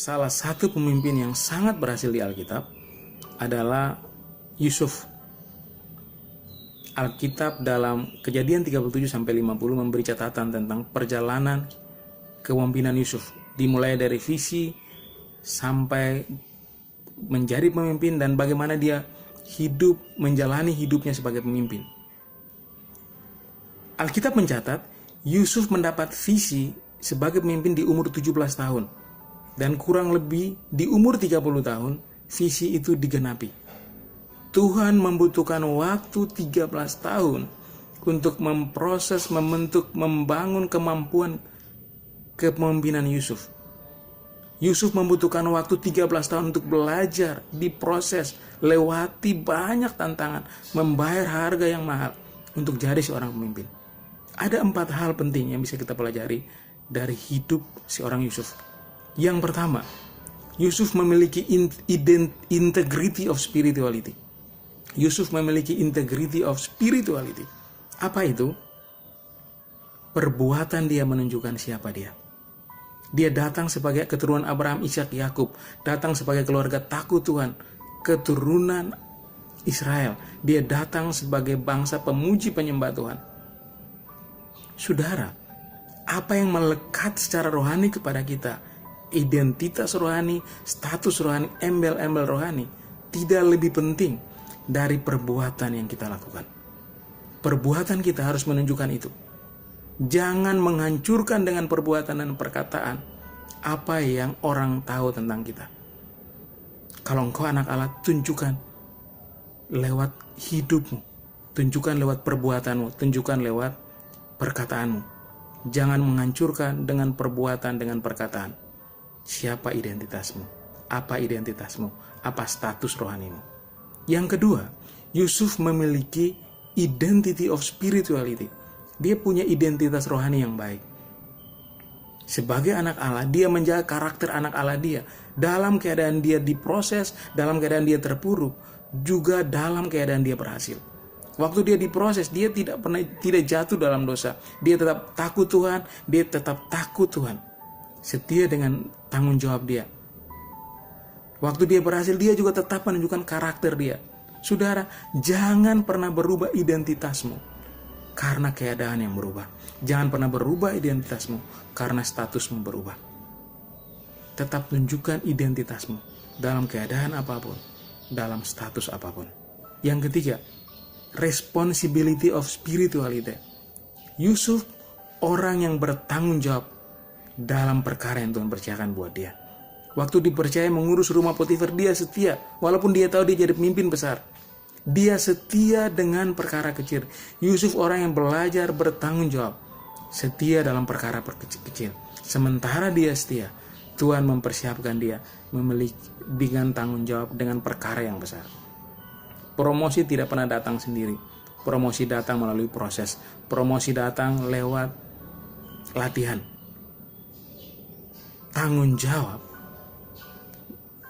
salah satu pemimpin yang sangat berhasil di Alkitab adalah Yusuf. Alkitab dalam Kejadian 37-50 memberi catatan tentang perjalanan kepemimpinan Yusuf, dimulai dari visi sampai menjadi pemimpin dan bagaimana dia hidup menjalani hidupnya sebagai pemimpin. Alkitab mencatat Yusuf mendapat visi sebagai pemimpin di umur 17 tahun dan kurang lebih di umur 30 tahun visi itu digenapi. Tuhan membutuhkan waktu 13 tahun untuk memproses, membentuk, membangun kemampuan kepemimpinan Yusuf. Yusuf membutuhkan waktu 13 tahun untuk belajar, diproses, lewati banyak tantangan, membayar harga yang mahal untuk jadi seorang pemimpin. Ada 4 hal penting yang bisa kita pelajari dari hidup seorang Yusuf. Yang pertama, Yusuf memiliki integrity of spirituality. Yusuf memiliki integrity of spirituality. Apa itu? Perbuatan dia menunjukkan siapa dia. Dia datang sebagai keturunan Abraham, Ishak, Yakub, datang sebagai keluarga takut Tuhan, keturunan Israel. Dia datang sebagai bangsa pemuji penyembah Tuhan. Saudara, apa yang melekat secara rohani kepada kita, identitas rohani, status rohani, embel-embel rohani, tidak lebih penting dari perbuatan yang kita lakukan. Perbuatan kita harus menunjukkan itu. Jangan menghancurkan dengan perbuatan dan perkataan apa yang orang tahu tentang kita. Kalau engkau anak Allah, tunjukkan lewat hidupmu, tunjukkan lewat perbuatanmu, tunjukkan lewat perkataanmu. Jangan menghancurkan dengan perbuatan, dengan perkataan. Siapa identitasmu? Apa identitasmu? Apa status rohanimu? Yang kedua, Yusuf memiliki identity of spirituality. Dia punya identitas rohani yang baik. Sebagai anak Allah, dia menjaga karakter anak Allah dia. Dalam keadaan dia diproses, dalam keadaan dia terpuruk, juga dalam keadaan dia berhasil. Waktu dia diproses, dia tidak jatuh dalam dosa. Dia tetap takut Tuhan, dia tetap takut Tuhan. Setia dengan tanggung jawab dia. Waktu dia berhasil, dia juga tetap menunjukkan karakter dia. Saudara, jangan pernah berubah identitasmu karena keadaan yang berubah. Jangan pernah berubah identitasmu karena statusmu berubah. Tetap tunjukkan identitasmu dalam keadaan apapun, dalam status apapun. Yang ketiga, responsibility of spirituality. Yusuf orang yang bertanggung jawab dalam perkara yang Tuhan percayakan buat dia. Waktu dipercaya mengurus rumah Potifar, dia setia. Walaupun dia tahu dia jadi pemimpin besar. Dia setia dengan perkara kecil. Yusuf orang yang belajar bertanggung jawab. Setia dalam perkara kecil. Sementara dia setia, Tuhan mempersiapkan dia memiliki dengan tanggung jawab dengan perkara yang besar. Promosi tidak pernah datang sendiri. Promosi datang melalui proses. Promosi datang lewat latihan. Tanggung jawab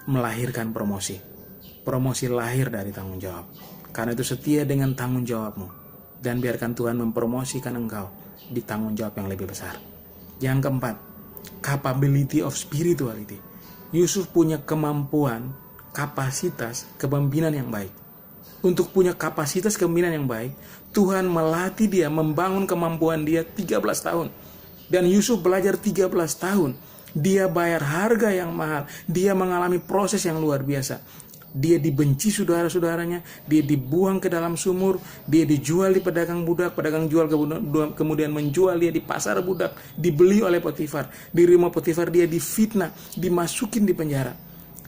melahirkan promosi. Promosi lahir dari tanggung jawab. Karena itu setia dengan tanggung jawabmu. Dan biarkan Tuhan mempromosikan engkau di tanggung jawab yang lebih besar. Yang keempat, capability of spirituality. Yusuf punya kemampuan, kapasitas, kepemimpinan yang baik. Untuk punya kapasitas kepemimpinan yang baik, Tuhan melatih dia, membangun kemampuan dia 13 tahun. Dan Yusuf belajar 13 tahun. Dia bayar harga yang mahal. Dia mengalami proses yang luar biasa. Dia dibenci saudara-saudaranya. Dia dibuang ke dalam sumur. Dia dijual di pedagang budak. Pedagang jual kemudian menjual dia di pasar budak. Dibeli oleh Potifar. Di rumah Potifar dia difitnah. Dimasukin di penjara.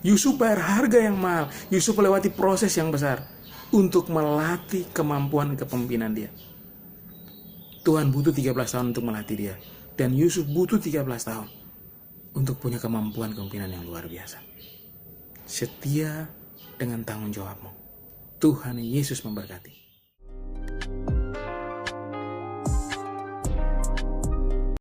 Yusuf bayar harga yang mahal. Yusuf melewati proses yang besar untuk melatih kemampuan kepemimpinan dia. Tuhan butuh 13 tahun untuk melatih dia. Dan Yusuf butuh 13 tahun untuk punya kemampuan kepemimpinan yang luar biasa. Setia dengan tanggung jawabmu. Tuhan Yesus memberkati.